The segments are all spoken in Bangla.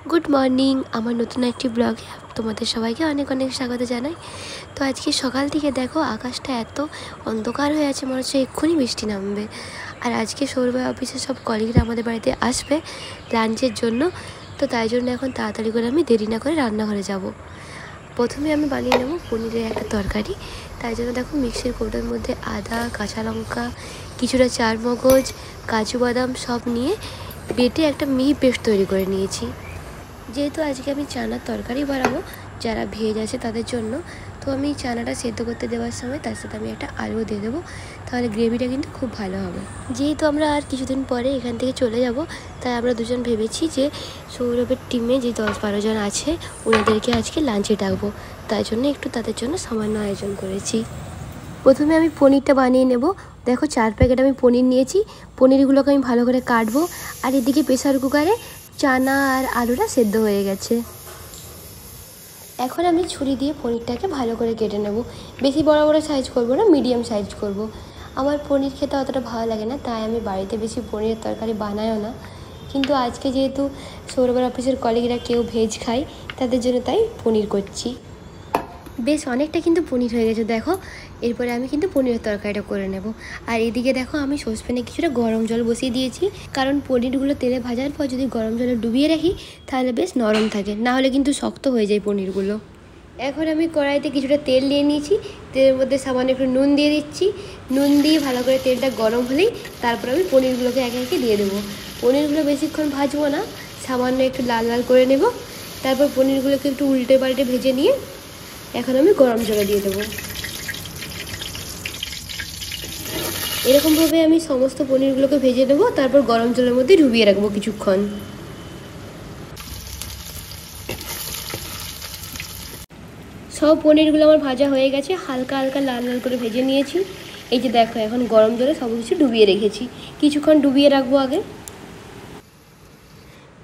गुड मर्निंग আমার নতুন একটি ব্লগে তোমাদের সবাইকে অনেক অনেক স্বাগত জানাই। তো আজকে সকাল থেকে দেখো আকাশটা এত অন্ধকার হয়ে আছে, মনে হচ্ছে এক্ষুনি বৃষ্টি নামবে। আর আজকে সৌরভ অফিসের সব কলিগরা আমাদের বাড়িতে আসবে লাঞ্চের জন্য। তো তাই জন্য এখন তাড়াতাড়ি করে আমি দেরি না করে রান্নাঘরে যাব। প্রথমে আমি বানিয়ে নেব পনিরের একটা তরকারি। তাই জন্য দেখো মিক্সির কৌটোর মধ্যে আদা, কাঁচা লঙ্কা, কিছুটা চারমগজ, কাজু বাদাম সব নিয়ে বেটে একটা মিহি পেস্ট তৈরি করে নিয়েছি। যেহেতু আজকে আমি চানার তরকারি বানাবো যারা ভেজ আছে তাদের জন্য, তো আমি চানাটা সেদ্ধ করতে দেওয়ার সময় তার সাথে আমি একটা আলু দিয়ে দেবো, তাহলে গ্রেভিটা কিন্তু খুব ভালো হবে। যেহেতু আমরা আর কিছুদিন পরে এখান থেকে চলে যাব, তাই আমরা দুজন ভেবেছি যে সৌরভের টিমে যে 10-12 জন আছে ওনাদেরকে আজকে লাঞ্চে ডাকবো, তাই জন্য একটু তাদের জন্য সামান্য আয়োজন করেছি। প্রথমে আমি পনিরটা বানিয়ে নেব। দেখো 4 প্যাকেট আমি পনির নিয়েছি। পনিরগুলোকে আমি ভালো করে কাটবো। আর এদিকে প্রেসার কুকারে চানা আর আলুটা সেদ্ধ হয়ে গেছে। এখন আমি ছুরি দিয়ে পনিরটাকে ভালো করে কেটে নেব। বেশি বড় বড় সাইজ করব না, মিডিয়াম সাইজ করব। আমার পনির খেতে অতটা ভালো লাগে না, তাই আমি বাড়িতে বেশি পনিরের তরকারি বানাইও না। কিন্তু আজকে যেহেতু সৌরভের অফিসের কলিগরা কেউ ভেজ খায়, তাদের জন্য তাই পনির করছি। বেশ অনেকটা কিন্তু পনির হয়ে গেছে দেখো। এরপরে আমি কিন্তু পনিরের তরকারিটা করে নেব। আর এদিকে দেখো আমি সসপ্যানে কিছুটা গরম জল বসিয়ে দিয়েছি, কারণ পনিরগুলো তেলে ভাজার পর যদি গরম জলে ডুবিয়ে রাখি তাহলে বেশ নরম থাকে, না হলে কিন্তু শক্ত হয়ে যায় পনিরগুলো। এখন আমি কড়াইতে কিছুটা তেল নিয়ে নিয়েছি। তেলের মধ্যে সামান্য একটু নুন দিয়ে দিচ্ছি। নুন দিয়ে ভালো করে তেলটা গরম হলেই তারপর আমি পনিরগুলোকে একে একে দিয়ে দেবো। পনিরগুলো বেশিক্ষণ ভাজবো না, সামান্য একটু লাল লাল করে নেব। তারপর পনিরগুলোকে একটু উল্টে পাল্টে ভেজে নিয়ে এখন আমি গরম জলে দিয়ে দেবো। এরকমভাবে আমি সমস্ত পনিরগুলোকে ভেজে নেবো, তারপর গরম জলের মধ্যে ডুবিয়ে রাখবো কিছুক্ষণ। সব পনিরগুলো আমার ভাজা হয়ে গেছে, হালকা হালকা লাল লাল করে ভেজে নিয়েছি। এই যে দেখো এখন গরম জলে সব কিছু ডুবিয়ে রেখেছি, কিছুক্ষণ ডুবিয়ে রাখবো আগে।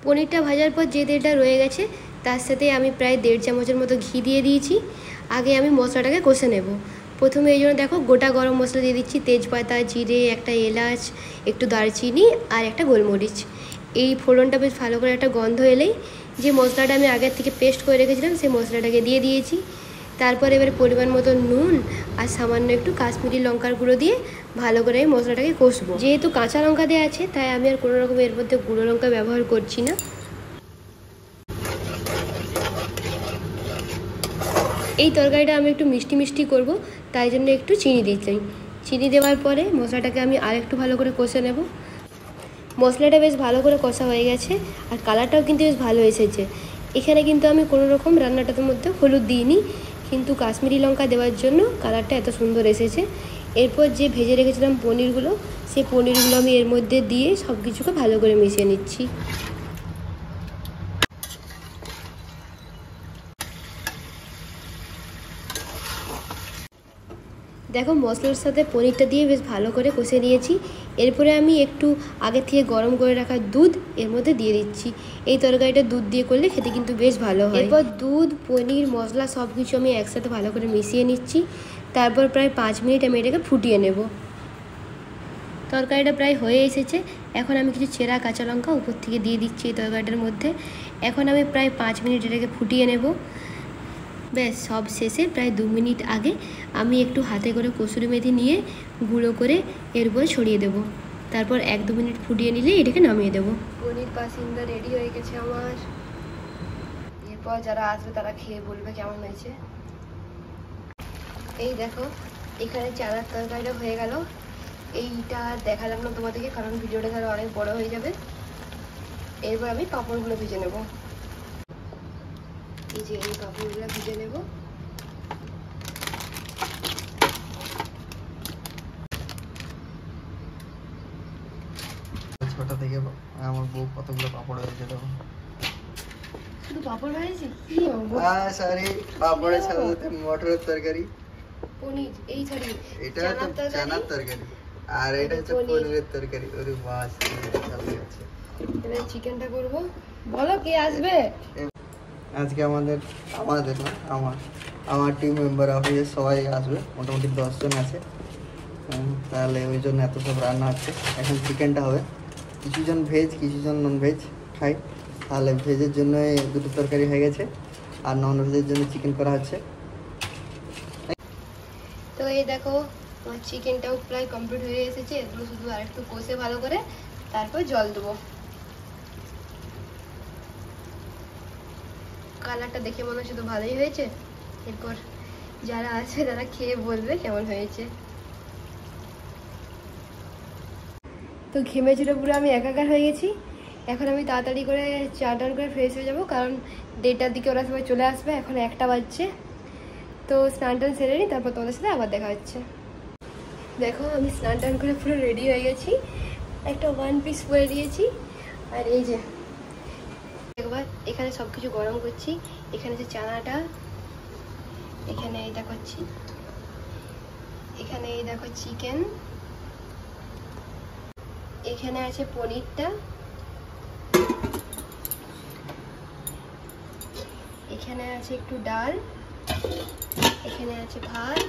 পনিরটা ভাজার পর যে তেলটা রয়ে গেছে তার সাথে আমি প্রায় 1.5 চামচের মতো ঘি দিয়ে দিয়েছি। আগে আমি মশলাটাকে কষে নেব। প্রথমে এই জন্য দেখো গোটা গরম মশলা দিয়ে দিচ্ছি, তেজপাতা, জিরে, একটা এলাচ, একটু দারচিনি আর একটা গোলমরিচ। এই ফোড়নটা বেশ ভালো করে একটা গন্ধ এলেই যে মশলাটা আমি আগের থেকে পেস্ট করে রেখেছিলাম সেই মশলাটাকে দিয়ে দিয়েছি। তারপর এবারে পরিমাণ মতো নুন আর সামান্য একটু কাশ্মীরি লঙ্কার গুঁড়ো দিয়ে ভালো করে এই মশলাটাকে কষবো। যেহেতু কাঁচা লঙ্কা দেওয়া আছে তাই আমি আর কোনো রকম এর মধ্যে গুঁড়ো লঙ্কা ব্যবহার করছি না। এই তরকারিটা আমি একটু মিষ্টি মিষ্টি করব, তাই জন্য একটু চিনি দিচ্ছি। চিনি দেওয়ার পরে মশলাটাকে আমি আর একটু ভালো করে কষে নেব। মশলাটা বেশ ভালো করে কষা হয়ে গেছে আর কালারটাও কিন্তু বেশ ভালো এসেছে। এখানে কিন্তু আমি কোনো রকম রান্নাটার মধ্যে হলুদ দিইনি, কিন্তু কাশ্মীরি লঙ্কা দেওয়ার জন্য কালারটা এত সুন্দর এসেছে। এরপর যে ভেজে রেখেছিলাম পনিরগুলো, সেই পনিরগুলো আমি এর মধ্যে দিয়ে সব কিছুকে ভালো করে মিশিয়ে নিচ্ছি। দেখো মশলার সাথে পনিরটা দিয়ে বেশ ভালো করে কষে নিয়েছি। এরপরে আমি একটু আগে থেকে গরম করে রাখা দুধ এর মধ্যে দিয়ে দিচ্ছি। এই তরকারিটা দুধ দিয়ে করলে খেতে কিন্তু বেশ ভালো হয়। এরপর দুধ, পনির, মশলা সব কিছু আমি একসাথে ভালো করে মিশিয়ে নিচ্ছি। তারপর প্রায় 5 মিনিট আমি এটাকে ফুটিয়ে নেব। তরকারিটা প্রায় হয়ে এসেছে। এখন আমি কিছু চেরা কাঁচা লঙ্কা উপর থেকে দিয়ে দিচ্ছি এই তরকারিটার মধ্যে। এখন আমি প্রায় 5 মিনিট এটাকে ফুটিয়ে নেব। ব্যাস সব শেষে প্রায় 2 মিনিট আগে আমি একটু হাতে করে কসুরি মেথি নিয়ে গুঁড়ো করে এর উপরে ছড়িয়ে দেবো। তারপর 1-2 মিনিট ফুটিয়ে নিলে এটাকে নামিয়ে দেবো। পনির পাসিন্দা রেডি হয়ে গেছে আমার। এরপর যারা আসবে তারা খেয়ে বলবে কেমন হয়েছে। এই দেখো এখানে চানার তরকারিটা হয়ে গেল। এইটা দেখালাম না তোমাদেরকে, কারণ ভিডিওটা তাহলে অনেক বড় হয়ে যাবে। এরপর আমি পাঁপড়গুলো ভেজে নেব। এই যে এই পাঁপড়গুলো ভেজে নেব। ছোট থেকে আমার বউ কতগুলো পাপড় হয়েছে দেখো। শুধু পাঁপড় হয়েছে কি সরি, পাপড়ের সাথে মটরের তরকারি, পনির, এই সরি এটা হচ্ছে চানার তরকারি আর এটা হচ্ছে পনিরের তরকারি। ওরে বাস এবার চিকেনটা করব। বলো কে আসবে আজকে? আমাদের না, আমার টিম মেম্বার অফিসের সবাই আসবে, মোটামুটি 10 জন আছে। তাহলে ওই জন্য এত সব রান্না হচ্ছে। এখন চিকেনটা হবে। কিছুজন ভেজ, কিছুজন নন ভেজ খাই, তাহলে ভেজের জন্য দুটো তরকারি হয়ে গেছে, আর নন ভেজের জন্য চিকেন করা হচ্ছে। তো এই দেখো আমার চিকেনটাও প্রায় কমপ্লিট হয়ে এসেছে, এগুলো শুধু আর একটু কষে ভালো করে তারপর জল দেবো। কালারটা দেখে মনে হচ্ছে তো ভালোই হয়েছে, এরপর যারা আছে তারা খেয়ে বলবে কেমন হয়েছে। তো ঘেমে চুড়ে পুরো আমি একাকার হয়ে গেছি। এখন আমি তাড়াতাড়ি করে চা টান করে ফ্রেশ হয়ে যাবো, কারণ 1:30টার দিকে ওরা সবাই চলে আসবে, এখন 1টা বাজছে। তো স্নান টান সেরে নিই, তারপর তোমাদের সাথে আবার দেখা হচ্ছে। দেখো আমি স্নান টান করে পুরো রেডি হয়ে গেছি, একটা 1 পিস পরে দিয়েছি। আর এই যে একবার এখানে সব কিছু গরম করছি, এখানে যে চানাটা, এখানে এই দেখাচ্ছি, এখানে এই দেখো চিকেন, এখানে আছে পনিরটা, এখানে আছে একটু ডাল, এখানে আছে ভাত।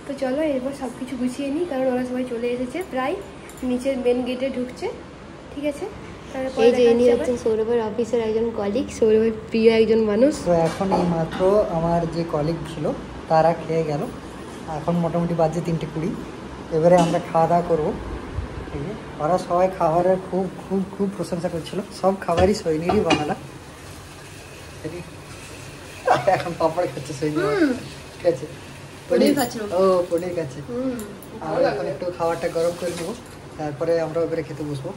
তো চলো এরপর সব কিছু গুছিয়ে নিই, কারণ ওরা সবাই চলে এসেছে, প্রায় নিচের মেন গেটে ঢুকছে। ঠিক আছে, এই যে ইনি হচ্ছেন সৌরভের অফিসের একজন কলিগ, সৌরভের প্রিয় একজন মানুষ। তো এখন এই মাত্র আমার যে কলিগ ছিল তারা খেয়ে গেল, এখন মোটামুটি বাজে 3:20। এবারে আমরা খাওয়া দাওয়া করবো। ঠিক আছে, ওরা সবাই খাবারের খুব খুব খুব প্রশংসা করছিল, সব খাবারই সৈনিরই বানালা। এখন পাপড় খাচ্ছে সৈনি, ঠিক আছে, পনির খাচ্ছে। ও পনির খাচ্ছে। আর এখন একটু খাবারটা গরম করে নেবো, তারপরে আমরা ওপরে খেতে বসবো।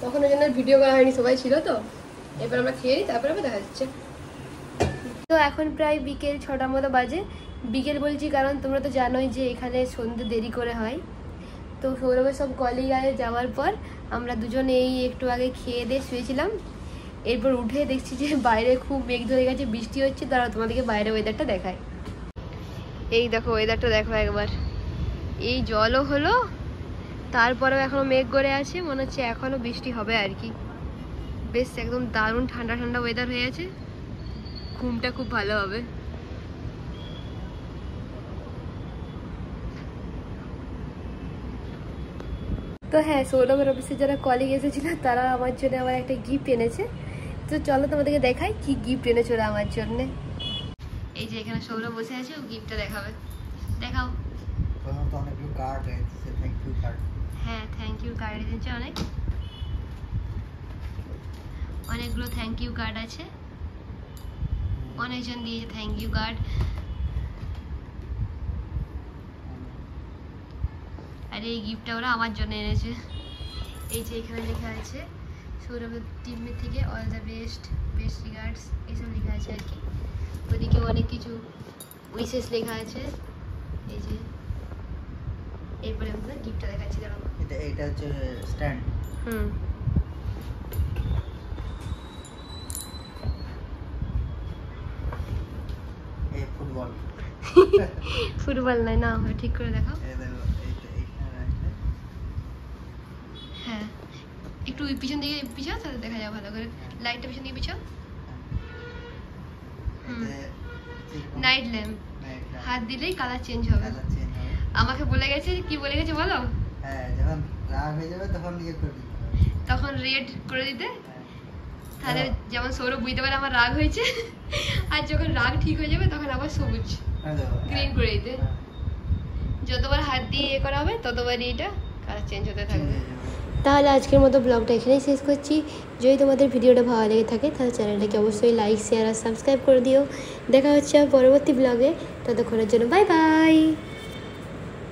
তখন ওই জন্য ভিডিও করা হয়নি, সবাই ছিল তো। এবার আমরা খেয়ে নিই, তারপরে আবার দেখা যাচ্ছে। তো এখন প্রায় বিকেল 6টার মতো বাজে। বিকেল বলছি কারণ তোমরা তো জানোই যে এখানে সন্ধ্যে দেরি করে হয়। তো সৌরভের সব কলিগ আগে যাওয়ার পর আমরা দুজনে এই একটু আগে খেয়ে দিয়ে শুয়েছিলাম। এরপর উঠে দেখছি যে বাইরে খুব মেঘ ধরে গেছে, বৃষ্টি হচ্ছে। তারা তোমাদেরকে বাইরে ওয়েদারটা দেখায়। এই দেখো ওয়েদারটা দেখো একবার, এই জলও হলো, তারপরেও এখনো মেঘ করে আছে, মনে হচ্ছে এখনো বৃষ্টি হবে আর কি। বেশ একদম দারুণ ঠান্ডা ঠান্ডা ওয়েদার হয়ে আছে, ঘুমটা খুব ভালো হবে। তো হ্যাঁ, সৌরভের অফিসে যারা কলিগ এসেছিল তারা আমার জন্য আমার একটা গিফট এনেছে। তো চলো তোমাদেরকে দেখাই কি গিফট এনেছে ওরা আমার জন্য। এই যে এখানে সৌরভ বসে আছে, ও গিফটটা দেখাবে, দেখাও। তো অনেকগুলো কার্ড রয়েছে, থ্যাংক ইউ কার্ড। হ্যাঁ, থ্যাংক ইউ কার্ড দিয়েছে অনেকগুলো থ্যাংক ইউ কার্ড আছে, অনেকজন দিয়েছে থ্যাংক ইউ কার্ড। আর এই গিফটটা ওরা আমার জন্য এনেছে। এই যে এখানে লেখা আছে সৌরভের টিমের থেকে all the best, best regards, এইসব লেখা আছে আর কি। ওদিকে অনেক কিছু উইশেস লেখা আছে। এই যে এরপরে আমরা গিফটটা দেখাচ্ছি, দাঁড়াও। এটা হচ্ছে স্ট্যান্ড। এই ফুটবল। ফুটবল নয় না, ঠিক করে দেখাও। হ্যাঁ, একটু পিছন দিকে পিছাও, তাহলে দেখা যাবে ভালো করে। লাইটটা পিছন দিকে পিছাও। নাইট ল্যাম্প, হাত দিলেই কালার চেঞ্জ হবে। আমাকে বলে গেছে, কি বলে গেছে বলো? হ্যাঁ, যখন রাগ হয়ে যাবে তখন ইয়ে করবি, তখন রেড করে দিতে। তাহলে যেমন সৌরভ বুঝতে পারে আমার রাগ হয়েছে, আর যখন রাগ ঠিক হয়ে যাবে তখন আবার সবুজ গ্রিন করে দিতে। যতবার হাত দিয়ে ইয়ে করা হবে ততবারই এটা কালার চেঞ্জ হতে থাকবে। তাহলে আজকের মতো ব্লগটা এখানেই শেষ করছি। যদি তোমাদের ভিডিওটা ভালো লেগে থাকে তাহলে চ্যানেলটাকে অবশ্যই লাইক, শেয়ার আর সাবস্ক্রাইব করে দিও। দেখা হচ্ছে পরবর্তী ব্লগে, ততক্ষণের জন্য বাই বাই।